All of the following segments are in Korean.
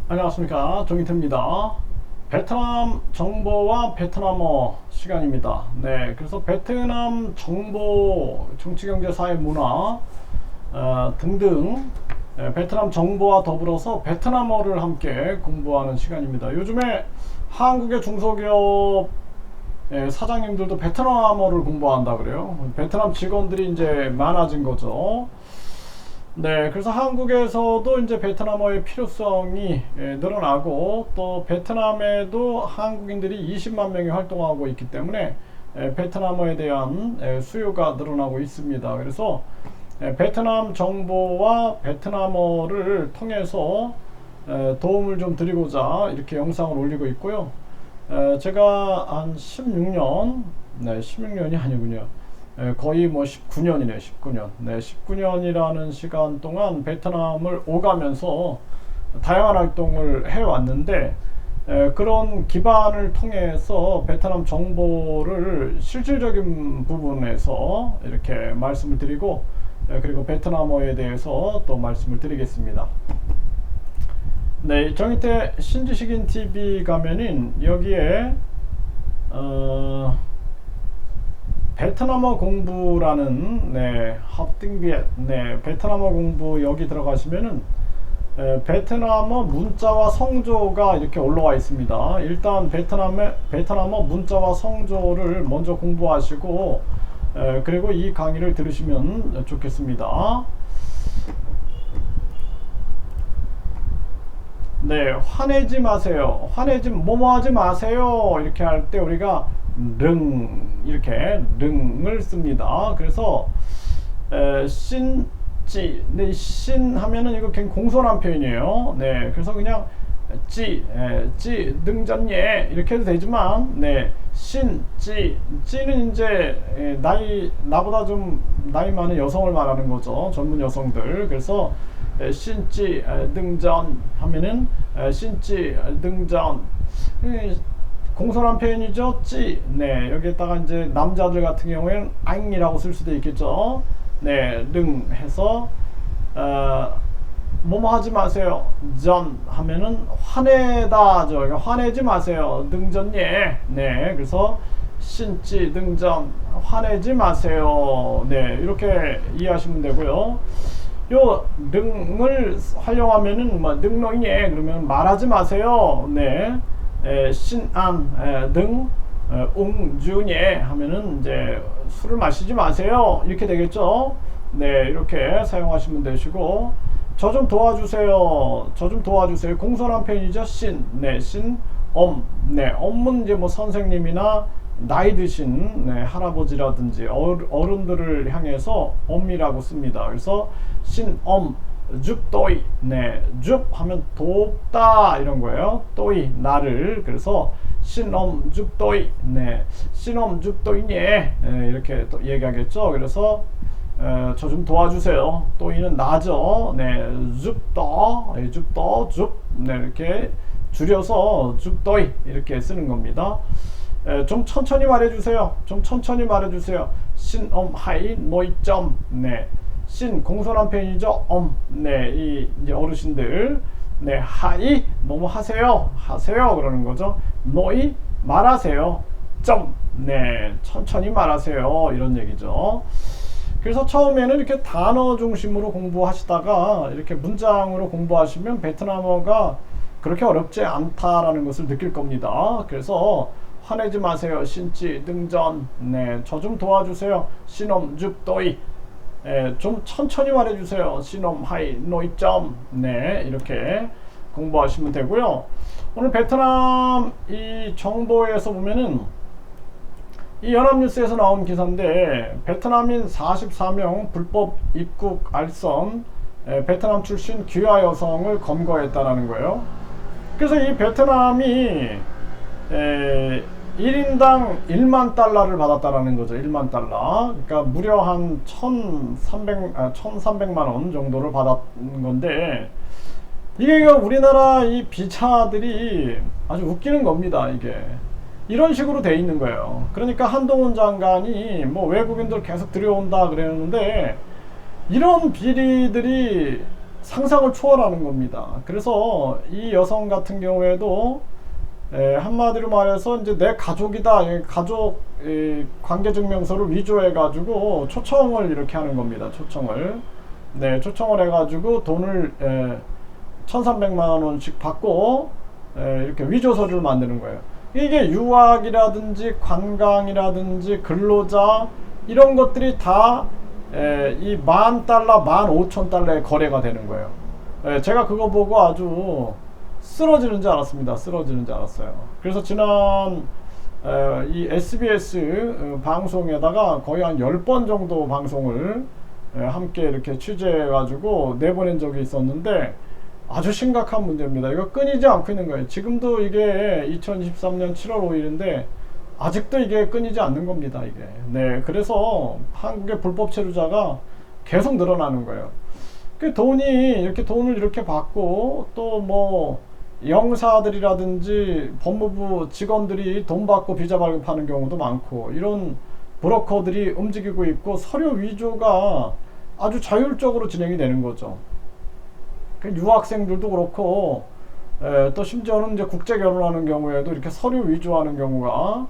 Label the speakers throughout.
Speaker 1: 안녕하십니까, 정희태입니다. 베트남 정보와 베트남어 시간입니다. 네, 그래서 베트남 정보, 정치, 경제, 사회, 문화 등등 베트남 정보와 더불어서 베트남어를 함께 공부하는 시간입니다. 요즘에 한국의 중소기업 사장님들도 베트남어를 공부한다 그래요. 베트남 직원들이 이제 많아진 거죠. 네, 그래서 한국에서도 이제 베트남어의 필요성이 늘어나고, 또 베트남에도 한국인들이 20만 명이 활동하고 있기 때문에 베트남어에 대한 수요가 늘어나고 있습니다. 그래서 베트남 정보와 베트남어를 통해서 도움을 좀 드리고자 이렇게 영상을 올리고 있고요. 제가 한 16년, 네, 16년이 아니군요. 거의 뭐 19년이네요. 19년. 네, 19년이라는 시간 동안 베트남을 오가면서 다양한 활동을 해왔는데, 그런 기반을 통해서 베트남 정보를 실질적인 부분에서 이렇게 말씀을 드리고, 그리고 베트남어에 대해서 또 말씀을 드리겠습니다. 네, 정희태 신지식인 TV 가면은 여기에 베트남어 공부라는 합딩비엣 베트남어 공부 여기 들어가시면은 베트남어 문자와 성조가 이렇게 올라와 있습니다. 일단 베트남어 문자와 성조를 먼저 공부하시고 그리고 이 강의를 들으시면 좋겠습니다. 네, 화내지 마세요. 뭐뭐 하지 마세요. 이렇게 할 때 우리가 이렇게 릉을 씁니다. 그래서 신지, 네, 신 하면은 이거 굉장히 공손한 표현이에요. 네, 그래서 그냥 능전예 이렇게 해도 되지만, 네, 찌는 이제 나보다 좀 나이 많은 여성을 말하는 거죠. 젊은 여성들. 그래서 신지 능전 하면은 신지 능전, 공손한 표현이죠. 네, 여기에다가 이제 남자들 같은 경우에는 앙이라고 쓸 수도 있겠죠. 네, 능 해서 뭐뭐 하지 마세요. 전 하면은 화내다죠. 그러니까 화내지 마세요. 능전예. 네, 그래서 신지 능전, 화내지 마세요. 네, 이렇게 이해하시면 되고요. 요 능을 활용하면은 뭐 능롱예 그러면 말하지 마세요. 네, 신안 능 웅준예 하면은 이제 술을 마시지 마세요. 이렇게 되겠죠. 네, 이렇게 사용하시면 되시고, 저 좀 도와주세요. 저 좀 도와주세요. 공손한 표현이죠. 네, 엄은 이제 뭐 선생님이나 나이 드신 할아버지라든지 어른들을 향해서 엄이라고 씁니다. 그래서 신엄 줍도이, 네, 줍 하면 돕다 이런 거예요. 또이 나를. 그래서 신엄 줍도이, 네, 신엄 줍도이니 이렇게 또 얘기하겠죠. 그래서 저 좀 도와주세요. 또이는 나죠. 네, 줍, 네, 이렇게 줄여서 줍도이 이렇게 쓰는 겁니다. 좀 천천히 말해주세요. 좀 천천히 말해주세요. 신엄하이 노이점. 네, 신 공손한 표현이죠. 네, 이 이제 어르신들. 네, 하이 뭐뭐 하세요. 그러는 거죠. 노이 말하세요. 점. 네, 천천히 말하세요. 이런 얘기죠. 그래서 처음에는 이렇게 단어 중심으로 공부하시다가 이렇게 문장으로 공부하시면 베트남어가 그렇게 어렵지 않다라는 것을 느낄 겁니다. 그래서 화내지 마세요. 신지 능전. 네, 저 좀 도와주세요. 신엄 줍도이. 좀 천천히 말해주세요. 신엄 하이 노이점. 네, 이렇게 공부하시면 되고요. 오늘 베트남 이 정보에서 보면은 이 연합뉴스에서 나온 기사인데, 베트남인 44명 불법 입국 알선 베트남 출신 귀화 여성을 검거했다라는 거예요. 그래서 이 베트남이 1인당 1만 달러를 받았다라는 거죠. 1만 달러. 그러니까 무려 한 1300만 원 정도를 받았는 건데, 이게 우리나라 이 비차들이 아주 웃기는 겁니다. 이게 이런 식으로 돼 있는 거예요. 그러니까 한동훈 장관이 뭐 외국인들 계속 들여온다 그랬는데, 이런 비리들이 상상을 초월하는 겁니다. 그래서 이 여성 같은 경우에도 한마디로 말해서 이제 내 가족이다, 가족 관계증명서를 위조해 가지고 초청을 이렇게 하는 겁니다. 초청을 초청을 해 가지고 돈을 1,300만 원씩 받고 이렇게 위조서를 만드는 거예요. 이게 유학이라든지 관광이라든지 근로자 이런 것들이 다 이 $10,000, $15,000의 거래가 되는 거예요. 제가 그거 보고 아주 쓰러지는 줄 알았습니다. 쓰러지는 줄 알았어요. 그래서 지난 이 SBS 방송에다가 거의 한 10번 정도 방송을 함께 이렇게 취재해 가지고 내보낸 적이 있었는데 아주 심각한 문제입니다. 이거 끊이지 않고 있는 거예요. 지금도 이게 2023년 7월 5일인데 아직도 이게 끊이지 않는 겁니다. 이게. 그래서 한국의 불법 체류자가 계속 늘어나는 거예요. 그 돈을 이렇게 받고 또 뭐 영사들이라든지 법무부 직원들이 돈 받고 비자 발급하는 경우도 많고 이런 브로커들이 움직이고 있고 서류 위조가 아주 자율적으로 진행이 되는 거죠. 그 유학생들도 그렇고 또 심지어는 이제 국제 결혼하는 경우에도 이렇게 서류 위조하는 경우가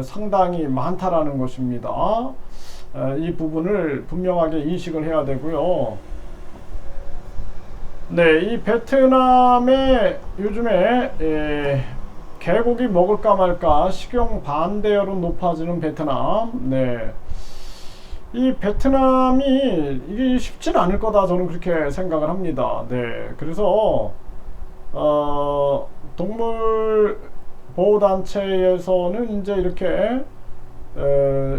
Speaker 1: 상당히 많다라는 것입니다. 이 부분을 분명하게 인식을 해야 되고요. 이 베트남에 요즘에 개고기 먹을까 말까 식용 반대 여론 높아지는 베트남. 이 베트남이 이게 쉽지는 않을 거다 저는 그렇게 생각을 합니다. 그래서 동물 보호단체에서는 이제 이렇게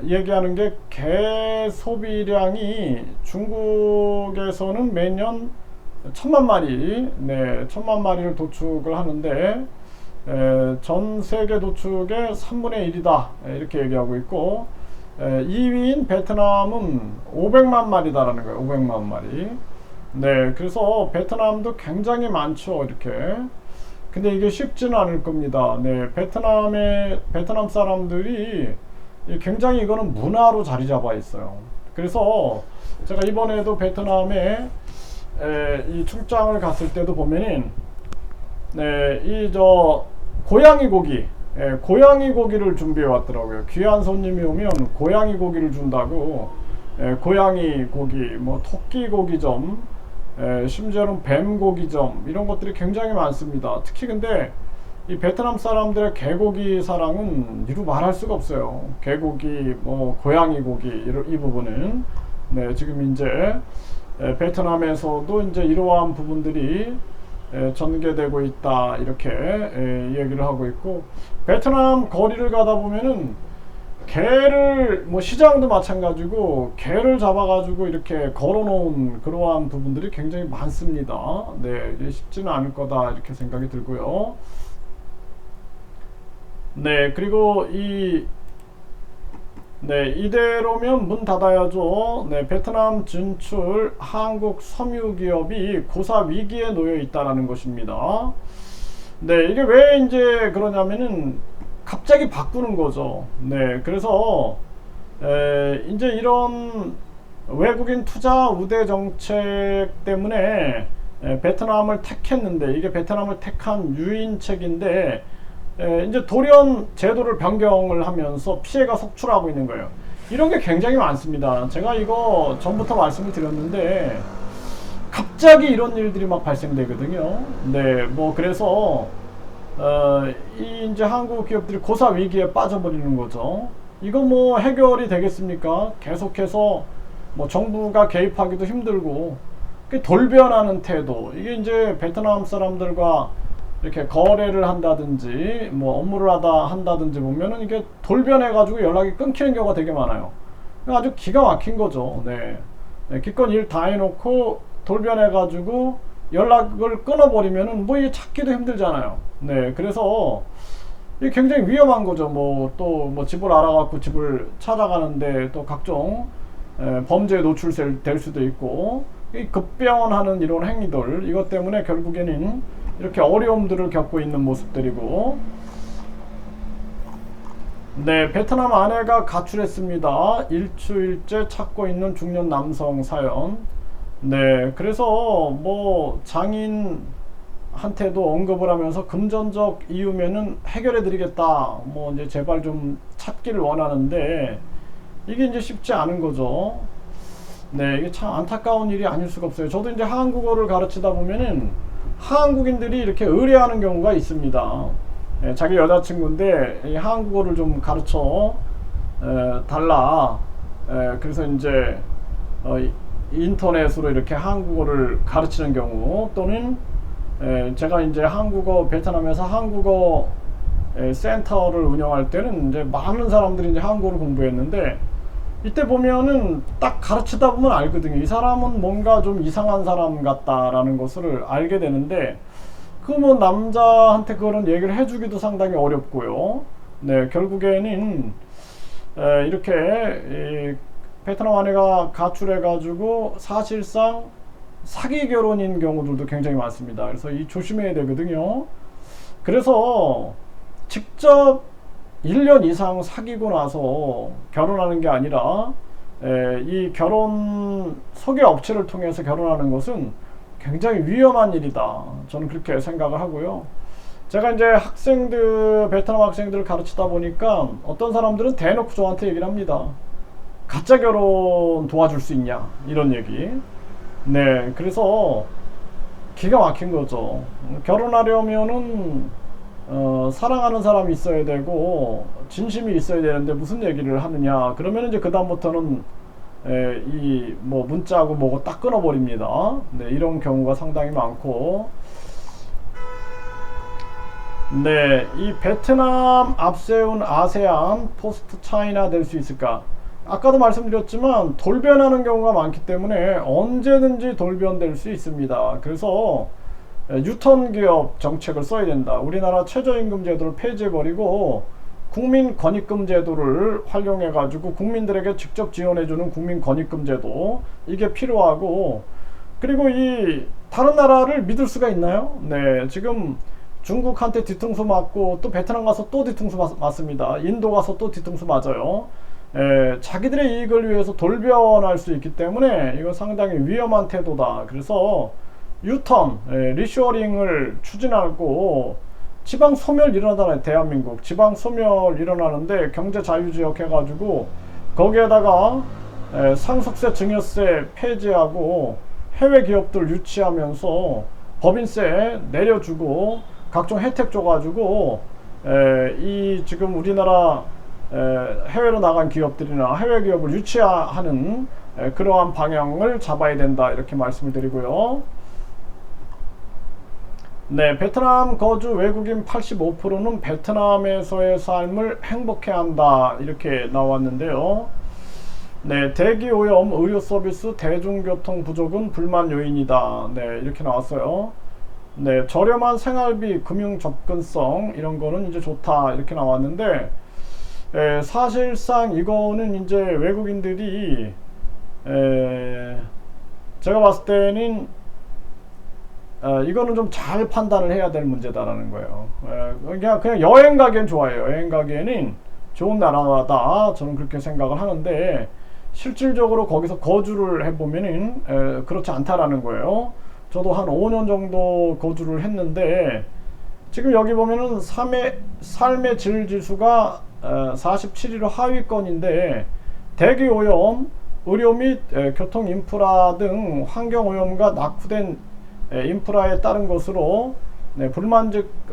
Speaker 1: 얘기하는 게 개 소비량이 중국에서는 매년 1,000만 마리, 1,000만 마리를 도축을 하는데 전 세계 도축의 3분의 1이다 이렇게 얘기하고 있고 2위인 베트남은 500만 마리다라는 거예요. 500만 마리. 그래서 베트남도 굉장히 많죠. 이렇게. 근데 이게 쉽지는 않을 겁니다. 베트남 사람들이 굉장히 이거는 문화로 자리 잡아 있어요. 그래서 제가 이번에도 베트남에 이 출장을 갔을 때도 보면은 고양이 고기 고양이 고기를 준비해 왔더라고요. 귀한 손님이 오면 고양이 고기를 준다고 고양이 고기, 뭐 토끼 고기점, 심지어는 뱀 고기점 이런 것들이 굉장히 많습니다. 특히 근데 이 베트남 사람들의 개고기 사랑은 이루 말할 수가 없어요. 개고기, 뭐 고양이 고기 이 부분은 지금 이제 베트남에서도 이제 이러한 부분들이 전개되고 있다 이렇게 얘기를 하고 있고 베트남 거리를 가다 보면은 개를 뭐 시장도 마찬가지고 개를 잡아가지고 이렇게 걸어놓은 그러한 부분들이 굉장히 많습니다. 이게 쉽지는 않을 거다 이렇게 생각이 들고요. 그리고 이대로면 문 닫아야죠. 베트남 진출 한국 섬유 기업이 고사 위기에 놓여 있다라는 것입니다. 이게 왜 이제 그러냐면은 갑자기 바꾸는 거죠. 그래서 이제 이런 외국인 투자 우대 정책 때문에 베트남을 택했는데 이게 베트남을 택한 유인책인데 이제 돌연 제도를 변경을 하면서 피해가 속출하고 있는 거예요. 이런 게 굉장히 많습니다. 제가 이거 전부터 말씀을 드렸는데 갑자기 이런 일들이 막 발생되거든요. 뭐 그래서 이제 한국 기업들이 고사 위기에 빠져버리는 거죠. 이거 뭐 해결이 되겠습니까? 계속해서 뭐 정부가 개입하기도 힘들고 돌변하는 태도 이게 이제 베트남 사람들과 이렇게 거래를 한다든지 뭐 업무를 한다든지 보면은 이게 돌변해가지고 연락이 끊기는 경우가 되게 많아요. 아주 기가 막힌 거죠. 기껏 일 다 해놓고 돌변해가지고 연락을 끊어버리면은 뭐 이게 찾기도 힘들잖아요. 그래서 이게 굉장히 위험한 거죠. 뭐 또 뭐 집을 알아갖고 집을 찾아가는데 또 각종 범죄에 노출될 수도 있고 이 급변하는 이런 행위들 이것 때문에 결국에는 이렇게 어려움들을 겪고 있는 모습들이고 베트남 아내가 가출했습니다. 일주일째 찾고 있는 중년 남성 사연 네, 그래서 뭐 장인한테도 언급을 하면서 금전적 이유면은 해결해 드리겠다. 뭐 이제 제발 좀 찾기를 원하는데 이게 이제 쉽지 않은 거죠. 네, 이게 참 안타까운 일이 아닐 수가 없어요. 저도 이제 한국어를 가르치다 보면은 한국인들이 이렇게 의뢰하는 경우가 있습니다. 예, 자기 여자친구인데 이 한국어를 좀 가르쳐 달라. 그래서 이제 인터넷으로 이렇게 한국어를 가르치는 경우 또는 제가 이제 한국어 베트남에서 한국어 센터를 운영할 때는 이제 많은 사람들이 이제 한국어를 공부했는데 이때 보면은 딱 가르치다 보면 알거든요. 이 사람은 뭔가 좀 이상한 사람 같다라는 것을 알게 되는데 그 뭐 남자한테 그런 얘기를 해주기도 상당히 어렵고요. 네, 결국에는 이렇게 베트남 아내가 가출해가지고 사실상 사기 결혼인 경우들도 굉장히 많습니다. 그래서 이 조심해야 되거든요. 그래서 직접 1년 이상 사귀고 나서 결혼하는 게 아니라 이 결혼 소개 업체를 통해서 결혼하는 것은 굉장히 위험한 일이다. 저는 그렇게 생각을 하고요. 제가 이제 베트남 학생들을 가르치다 보니까 어떤 사람들은 대놓고 저한테 얘기를 합니다. 가짜 결혼 도와줄 수 있냐? 이런 얘기. 네, 그래서 기가 막힌 거죠. 결혼하려면은 사랑하는 사람이 있어야 되고 진심이 있어야 되는데 무슨 얘기를 하느냐? 그러면 이제 그 다음부터는 이 뭐 문자하고 뭐고 딱 끊어버립니다. 네, 이런 경우가 상당히 많고. 네, 이 베트남 앞세운 아세안 포스트 차이나 될 수 있을까? 아까도 말씀드렸지만 돌변하는 경우가 많기 때문에 언제든지 돌변될 수 있습니다. 그래서 유턴 기업 정책을 써야 된다. 우리나라 최저임금 제도를 폐지해버리고 국민권익금 제도를 활용해 가지고 국민들에게 직접 지원해주는 국민권익금 제도, 이게 필요하고, 그리고 이 다른 나라를 믿을 수가 있나요? 네, 지금 중국한테 뒤통수 맞고 또 베트남 가서 또 뒤통수 맞습니다. 인도 가서 또 뒤통수 맞아요. 자기들의 이익을 위해서 돌변할 수 있기 때문에 이거 상당히 위험한 태도다. 그래서 유턴, 리쇼어링을 추진하고, 지방 소멸 일어나잖아요. 대한민국 지방 소멸 일어나는데 경제 자유지역 해가지고 거기에다가 상속세 증여세 폐지하고 해외 기업들 유치하면서 법인세 내려주고 각종 혜택 줘가지고 이 지금 우리나라 해외로 나간 기업들이나 해외 기업을 유치하는 그러한 방향을 잡아야 된다, 이렇게 말씀을 드리고요. 네, 베트남 거주 외국인 85%는 베트남에서의 삶을 행복해한다, 이렇게 나왔는데요. 네, 대기 오염, 의료 서비스, 대중교통 부족은 불만 요인이다. 네, 이렇게 나왔어요. 네, 저렴한 생활비, 금융 접근성 이런 거는 이제 좋다, 이렇게 나왔는데 사실상 이거는 이제 외국인들이 제가 봤을 때는 이거는 좀 잘 판단을 해야 될 문제다라는 거예요. 그냥 여행 가기엔 좋아요. 여행 가기에는 좋은 나라다, 저는 그렇게 생각을 하는데 실질적으로 거기서 거주를 해보면은 그렇지 않다라는 거예요. 저도 한 5년 정도 거주를 했는데 지금 여기 보면은 삶의 질 지수가 47위로 하위권인데 대기오염, 의료 및 교통 인프라 등 환경오염과 낙후된 인프라에 따른 것으로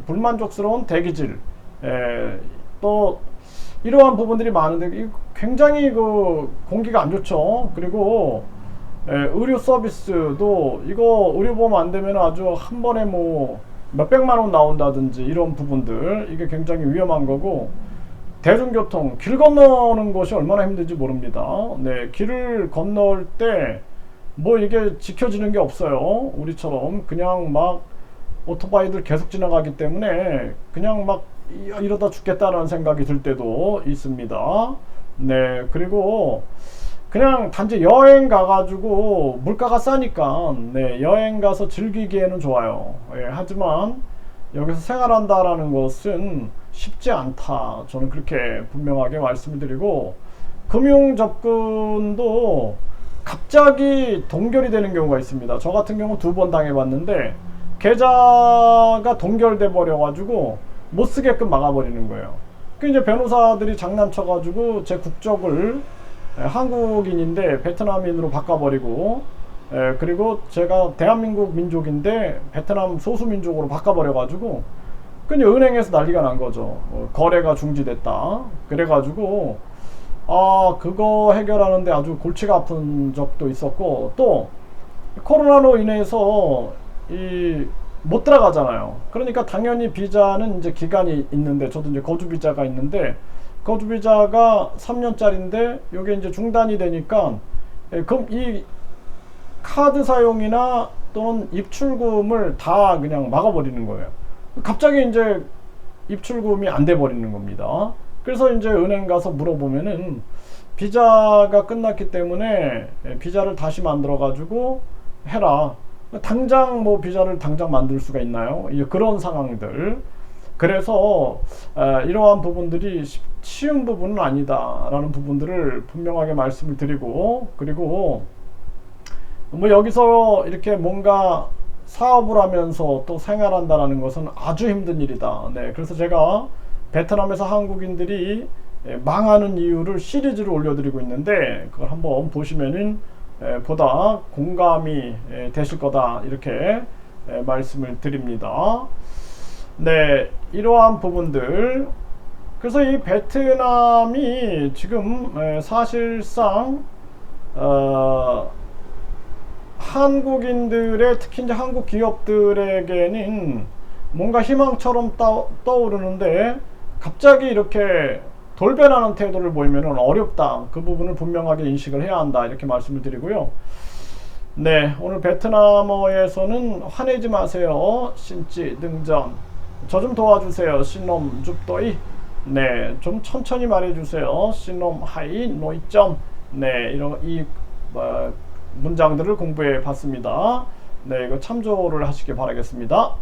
Speaker 1: 불만족스러운 대기질, 또 이러한 부분들이 많은데 굉장히 그 공기가 안 좋죠. 그리고 의료 서비스도 이거 의료보험 안 되면 아주 한 번에 뭐 몇백만 원 나온다든지 이런 부분들, 이게 굉장히 위험한 거고, 대중교통 길 건너는 것이 얼마나 힘든지 모릅니다. 네, 길을 건널 때 뭐 이게 지켜지는 게 없어요. 우리처럼 그냥 막 오토바이들 계속 지나가기 때문에 그냥 막 이러다 죽겠다라는 생각이 들 때도 있습니다. 네, 그리고 그냥 단지 여행 가가지고 물가가 싸니까 여행 가서 즐기기에는 좋아요. 하지만 여기서 생활한다라는 것은 쉽지 않다, 저는 그렇게 분명하게 말씀을 드리고, 금융 접근도 갑자기 동결이 되는 경우가 있습니다. 저 같은 경우 2번 당해봤는데 계좌가 동결돼 버려가지고 못 쓰게끔 막아버리는 거예요. 그 이제 변호사들이 장난쳐가지고 제 국적을 한국인인데 베트남인으로 바꿔버리고, 그리고 제가 대한민국 민족인데 베트남 소수민족으로 바꿔버려가지고 그냥 은행에서 난리가 난 거죠. 거래가 중지됐다. 그래가지고 그거 해결하는데 아주 골치가 아픈 적도 있었고, 또 코로나로 인해서 못 들어가잖아요. 그러니까 당연히 비자는 이제 기간이 있는데, 저도 이제 거주 비자가 있는데 거주 비자가 3년짜리인데 이게 이제 중단이 되니까 그럼 이 카드 사용이나 또는 입출금을 다 그냥 막아버리는 거예요. 갑자기 이제 입출금이 안 돼 버리는 겁니다. 그래서 이제 은행 가서 물어보면은 비자가 끝났기 때문에 비자를 다시 만들어 가지고 해라. 당장 뭐 비자를 당장 만들 수가 있나요? 그런 상황들. 그래서 이러한 부분들이 쉬운 부분은 아니다라는 부분들을 분명하게 말씀을 드리고, 그리고 뭐 여기서 이렇게 뭔가 사업을 하면서 또 생활한다라는 것은 아주 힘든 일이다. 네, 그래서 제가 베트남에서 한국인들이 망하는 이유를 시리즈로 올려드리고 있는데, 그걸 한번 보시면은 보다 공감이 되실 거다, 이렇게 말씀을 드립니다. 네, 이러한 부분들. 그래서 이 베트남이 지금 사실상 한국인들의, 특히 이제 한국 기업들에게는 뭔가 희망처럼 떠오르는데 갑자기 이렇게 돌변하는 태도를 보이면 어렵다. 그 부분을 분명하게 인식을 해야 한다, 이렇게 말씀을 드리고요. 네, 오늘 베트남어에서는 화내지 마세요, 신찌 능전, 저 좀 도와주세요, 신놈 줍도이, 네, 좀 천천히 말해주세요, 신놈 하이 노이점. 네, 이런 문장들을 공부해 봤습니다. 네, 이거 참조를 하시기 바라겠습니다.